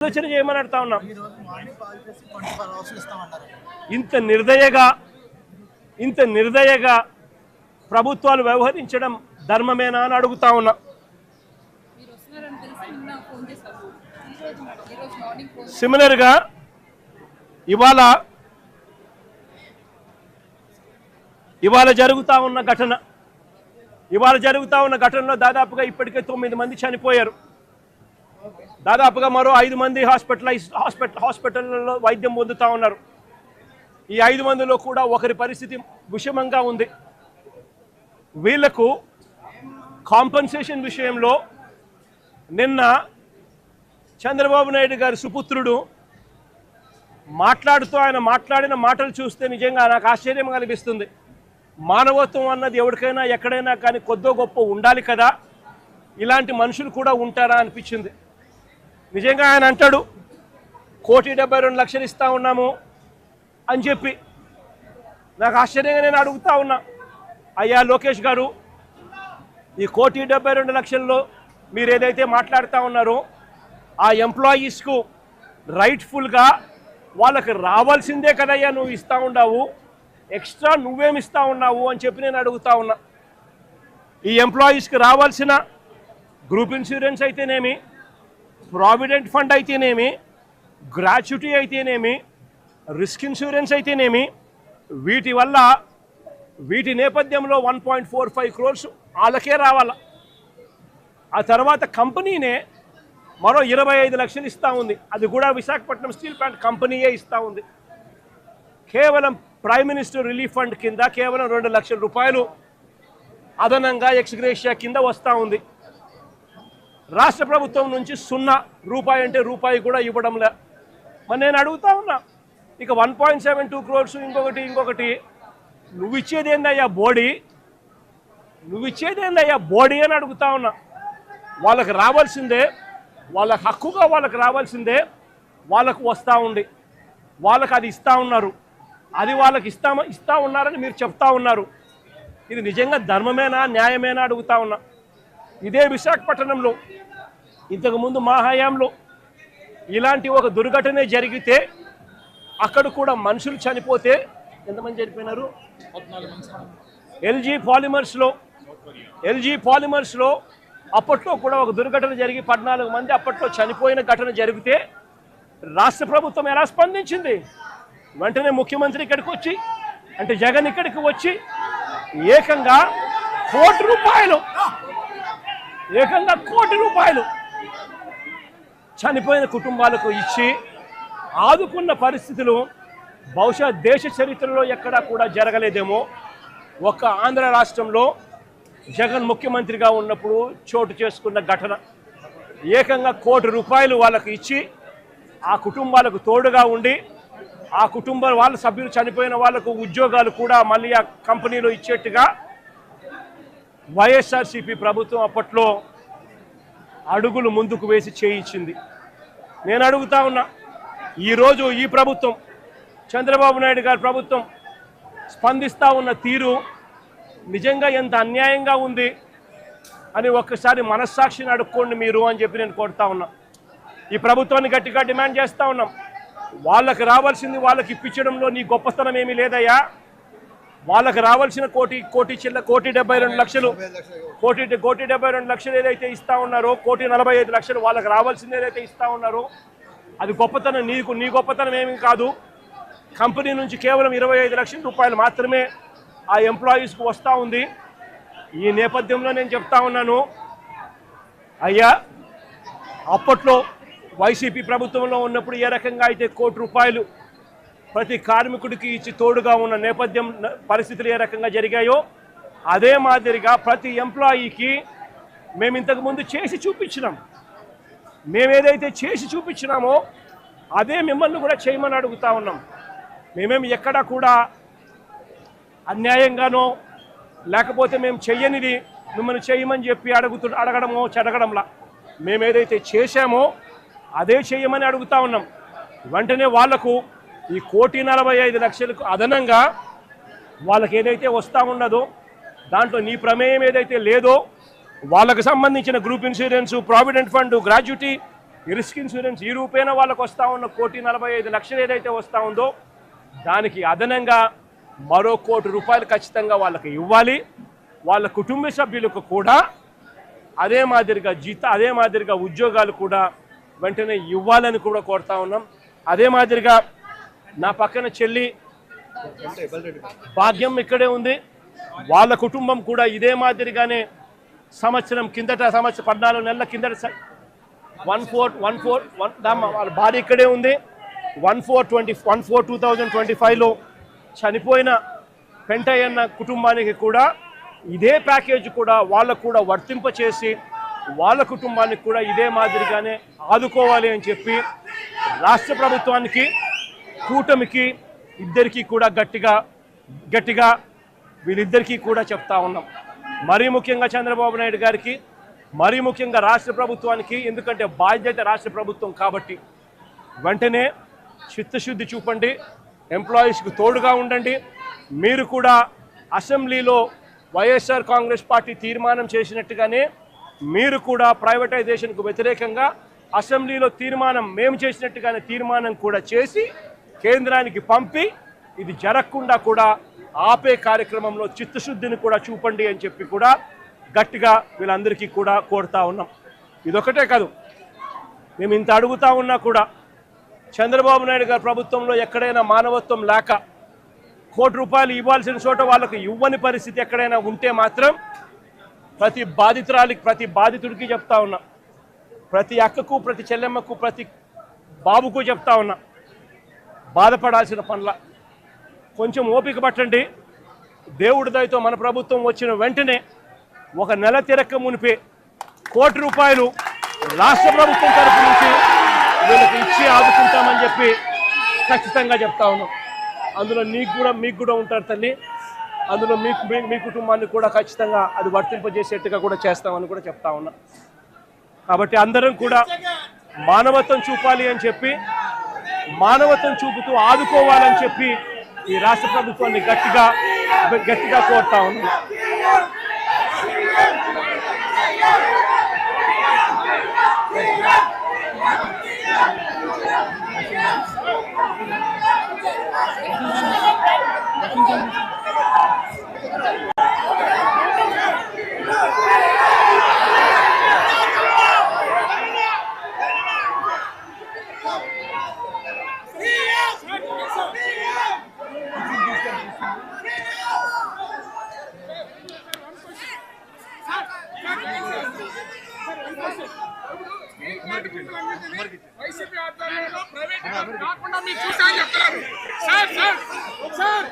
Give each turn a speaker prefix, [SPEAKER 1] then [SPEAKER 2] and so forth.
[SPEAKER 1] ఆలోచన చేయమని అడుగుతా ఉన్నాం. ఇంత నిర్దయగా ప్రభుత్వాలు వ్యవహరించడం ధర్మమేనా అని అడుగుతా ఉన్నా. సిమిలర్గా ఇవాళ జరుగుతూ ఉన్న ఘటనలో దాదాపుగా ఇప్పటికే 9 మంది చనిపోయారు. దాదాపుగా మరో 5 మంది హాస్పిటల్లో వైద్యం పొందుతూ ఉన్నారు. ఈ 5 మందిలో కూడా ఒకరి పరిస్థితి విషమంగా ఉంది. వీళ్లకు కాంపన్సేషన్ విషయంలో నిన్న చంద్రబాబు నాయుడు గారి సుపుత్రుడు ఆయన మాట్లాడిన మాటలు చూస్తే నిజంగా నాకు ఆశ్చర్యం కలిగిస్తుంది. మానవత్వం అన్నది ఎవరికైనా ఎక్కడైనా కానీ కొద్దో గొప్ప ఉండాలి కదా, ఇలాంటి మనుషులు కూడా ఉంటారా అనిపించింది. నిజంగా ఆయన అంటాడు 1,72,00,000 ఇస్తా ఉన్నాము అని చెప్పి. నాకు ఆశ్చర్యంగా నేను అడుగుతా ఉన్నా, అయ్యా లోకేష్ గారు, ఈ 1,72,00,000లో మీరు ఏదైతే మాట్లాడుతూ ఉన్నారో ఆ ఎంప్లాయీస్కు రైట్ఫుల్గా వాళ్ళకి రావాల్సిందే కదయ్యా నువ్వు ఇస్తూ ఉన్నావు, ఎక్స్ట్రా నువ్వేమి ఇస్తూ ఉన్నావు అని చెప్పి నేను అడుగుతా ఉన్నా. ఈ ఎంప్లాయీస్కి రావాల్సిన గ్రూప్ ఇన్సూరెన్స్ అయితేనేమి, ప్రావిడెంట్ ఫండ్ అయితేనేమి, గ్రాట్యుటీ అయితేనేమి, రిస్క్ ఇన్సూరెన్స్ అయితేనేమి, వీటి నేపథ్యంలో 1.45 crores వాళ్ళకే రావాల. ఆ తర్వాత కంపెనీనే మరో 25 లక్షలు ఇస్తూ ఉంది. అది కూడా విశాఖపట్నం స్టీల్ ప్లాంట్ కంపెనీయే ఇస్తూ ఉంది. కేవలం ప్రైమ్ మినిస్టర్ రిలీఫ్ ఫండ్ కింద కేవలం 2 లక్షల రూపాయలు అదనంగా ఎక్స్గ్రేషియా కింద వస్తూ ఉంది. రాష్ట్ర ప్రభుత్వం నుంచి 0 రూపాయి అంటే రూపాయి కూడా ఇవ్వడంలే. మరి నేను అడుగుతా ఉన్నా, ఇక 1.72 crores ఇంకొకటి నువ్వు ఇచ్చేదేందయ్యా బోడీ అని అడుగుతా ఉన్నా. వాళ్ళకి రావాల్సిందే, వాళ్ళ హక్కుగా వాళ్ళకి రావాల్సిందే వాళ్ళకు వస్తూ ఉంది. వాళ్ళకి అది ఇస్తూ ఉన్నారు, అది వాళ్ళకి ఇస్తూ ఉన్నారని మీరు చెప్తా ఉన్నారు. ఇది నిజంగా ధర్మమేనా, న్యాయమేనా అడుగుతా ఉన్నా. ఇదే విశాఖపట్నంలో ఇంతకుముందు మా హయాంలో ఇలాంటి ఒక దుర్ఘటన జరిగితే అక్కడ కూడా మనుషులు చనిపోతే ఎంతమంది చనిపోయినారు? ఎల్జీ పాలిమర్స్లో అప్పట్లో కూడా ఒక దుర్ఘటన జరిగి 14 మంది అప్పట్లో చనిపోయిన ఘటన జరిగితే రాష్ట్ర ప్రభుత్వం ఎలా స్పందించింది? వెంటనే ముఖ్యమంత్రి ఇక్కడికి వచ్చి, అంటే జగన్ ఇక్కడికి వచ్చి ఏకంగా ₹1 కోటి చనిపోయిన కుటుంబాలకు ఇచ్చి ఆదుకున్న పరిస్థితులు బహుశా దేశ చరిత్రలో ఎక్కడా కూడా జరగలేదేమో. ఒక్క ఆంధ్ర రాష్ట్రంలో జగన్ ముఖ్యమంత్రిగా ఉన్నప్పుడు చోటు చేసుకున్న ఘటన. ఏకంగా ₹1 కోటి వాళ్ళకు ఇచ్చి ఆ కుటుంబాలకు తోడుగా ఉండి ఆ వాళ్ళ సభ్యులు చనిపోయిన వాళ్ళకు ఉద్యోగాలు కూడా మళ్ళీ ఆ కంపెనీలో ఇచ్చేట్టుగా వైఎస్ఆర్సీపీ ప్రభుత్వం అప్పట్లో అడుగులు ముందుకు వేసి చేయించింది. నేను అడుగుతా ఉన్నా, ఈరోజు ఈ ప్రభుత్వం, చంద్రబాబు నాయుడు గారి ప్రభుత్వం స్పందిస్తూ ఉన్న తీరు నిజంగా ఎంత అన్యాయంగా ఉంది అని ఒక్కసారి మనస్సాక్షిని అడుక్కోండి మీరు అని చెప్పి నేను కోరుతా ఉన్నా. ఈ ప్రభుత్వాన్ని గట్టిగా డిమాండ్ చేస్తూ ఉన్నాం. వాళ్ళకి రావాల్సింది వాళ్ళకి ఇప్పించడంలో నీ గొప్పతనం ఏమీ లేదయ్యా. వాళ్ళకి రావాల్సిన 1,72 లక్షలు ఏదైతే ఇస్తా ఉన్నారో, 1,45 లక్షలు వాళ్ళకి రావాల్సింది ఏదైతే ఇస్తా ఉన్నారో అది గొప్పతనం. నీ గొప్పతనం ఏమీ కాదు. కంపెనీ నుంచి కేవలం 25 లక్షల రూపాయలు మాత్రమే ఆ ఎంప్లాయీస్కు వస్తూ ఉంది. ఈ నేపథ్యంలో నేను చెప్తా ఉన్నాను, అయ్యా అప్పట్లో వైసీపీ ప్రభుత్వంలో ఉన్నప్పుడు ఏ రకంగా అయితే ₹1 కోటి ప్రతి కార్మికుడికి ఇచ్చి తోడుగా ఉన్న నేపథ్యం పరిస్థితులు ఏ రకంగా జరిగాయో అదే మాదిరిగా ప్రతి ఎంప్లాయీకి మేము ఇంతకుముందు చేసి చూపించినాం. మేమేదైతే చేసి చూపించినామో అదే మిమ్మల్ని కూడా చేయమని అడుగుతా ఉన్నాం. మేమేమి ఎక్కడా కూడా అన్యాయంగానో లేకపోతే మేము చెయ్యనిది మిమ్మల్ని చేయమని చెప్పి అడగడంలా మేమేదైతే చేశామో అదే చేయమని అడుగుతా ఉన్నాం. వెంటనే వాళ్లకు ఈ 1,45,00,000కు అదనంగా వాళ్ళకి ఏదైతే వస్తూ ఉన్నదో దాంట్లో నీ ప్రమేయం ఏదైతే లేదో వాళ్ళకు సంబంధించిన group insurance, provident fund, gratuity ఈ రిస్క్ ఇన్సూరెన్స్ ఈ రూపేణ వాళ్ళకు వస్తూ ఉన్న 1,45,00,000 ఏదైతే వస్తూ ఉందో దానికి అదనంగా మరో ₹1 కోటి ఖచ్చితంగా వాళ్ళకి ఇవ్వాలి. వాళ్ళ కుటుంబ సభ్యులకు కూడా అదే మాదిరిగా ఉద్యోగాలు కూడా వెంటనే ఇవ్వాలని కూడా కోరుతా ఉన్నాం. అదే మాదిరిగా నా పక్కన చెల్లి భాగ్యం ఇక్కడే ఉంది. వాళ్ళ కుటుంబం కూడా ఇదే మాదిరిగానే సంవత్సరం 14 నెలల కిందట 14 వాళ్ళ భార్య ఇక్కడే ఉంది. 1/4/2025లో చనిపోయిన పెంటయ్యన్న కుటుంబానికి కూడా ఇదే ప్యాకేజ్ కూడా వాళ్ళకు కూడా వర్తింపచేసి వాళ్ళ కుటుంబానికి కూడా ఇదే మాదిరిగానే ఆదుకోవాలి అని చెప్పి రాష్ట్ర ప్రభుత్వానికి కూటమికి ఇద్దరికీ కూడా గట్టిగా వీళ్ళిద్దరికీ కూడా చెప్తా ఉన్నాం. మరీ ముఖ్యంగా చంద్రబాబు నాయుడు గారికి, మరీ ముఖ్యంగా రాష్ట్ర ప్రభుత్వానికి, ఎందుకంటే బాధ్యత రాష్ట్ర ప్రభుత్వం కాబట్టి వెంటనే చిత్తశుద్ధి చూపండి, ఎంప్లాయీస్కి తోడుగా ఉండండి. మీరు కూడా అసెంబ్లీలో వైఎస్ఆర్ కాంగ్రెస్ పార్టీ తీర్మానం చేసినట్టుగానే మీరు కూడా ప్రైవేటైజేషన్కు వ్యతిరేకంగా అసెంబ్లీలో మేము చేసినట్టుగానే తీర్మానం కూడా చేసి కేంద్రానికి పంపి ఇది జరగకుండా కూడా ఆపే కార్యక్రమంలో చిత్తశుద్ధిని కూడా చూపండి అని చెప్పి కూడా గట్టిగా వీళ్ళందరికీ కూడా కోరుతా ఉన్నాం. ఇదొకటే కాదు, మేము ఇంత అడుగుతా ఉన్నా కూడా చంద్రబాబు నాయుడు గారి ప్రభుత్వంలో ఎక్కడైనా మానవత్వం లేక ₹1 ఇవ్వాల్సిన చోట వాళ్ళకు ఇవ్వని పరిస్థితి ఎక్కడైనా ఉంటే మాత్రం ప్రతి బాధితుడికి చెప్తా ఉన్నా, ప్రతి అక్కకు, ప్రతి చెల్లెమ్మకు, ప్రతి బాబుకు చెప్తా ఉన్నా, బాధపడాల్సిన పనుల కొంచెం ఓపిక పట్టండి. దేవుడి దయతో మన ప్రభుత్వం వచ్చిన వెంటనే ఒక నెల తిరక్క మునిపే ₹1 రాష్ట్ర ప్రభుత్వం తరఫు నుంచి వీళ్ళకి ఇచ్చి ఆదుకుంటామని చెప్పి ఖచ్చితంగా చెప్తా ఉన్నాం. అందులో మీకు కూడా ఉంటారు తల్లి, అందులో మీ కుటుంబాన్ని కూడా ఖచ్చితంగా అది వర్తింపజేసేట్టుగా కూడా చేస్తామని కూడా చెప్తా ఉన్నా. కాబట్టి అందరం కూడా మానవత్వం చూపాలి అని చెప్పి, మానవత్వం చూపుతూ ఆదుకోవాలని చెప్పి ఈ రాష్ట్ర ప్రభుత్వాన్ని గట్టిగా కోరుతా ఉన్నాం.
[SPEAKER 2] వైసీపీ ఆధ్వర్యంలో ప్రైవేట్ కాకుండా మీరు చూసారని చెప్తున్నారు సార్.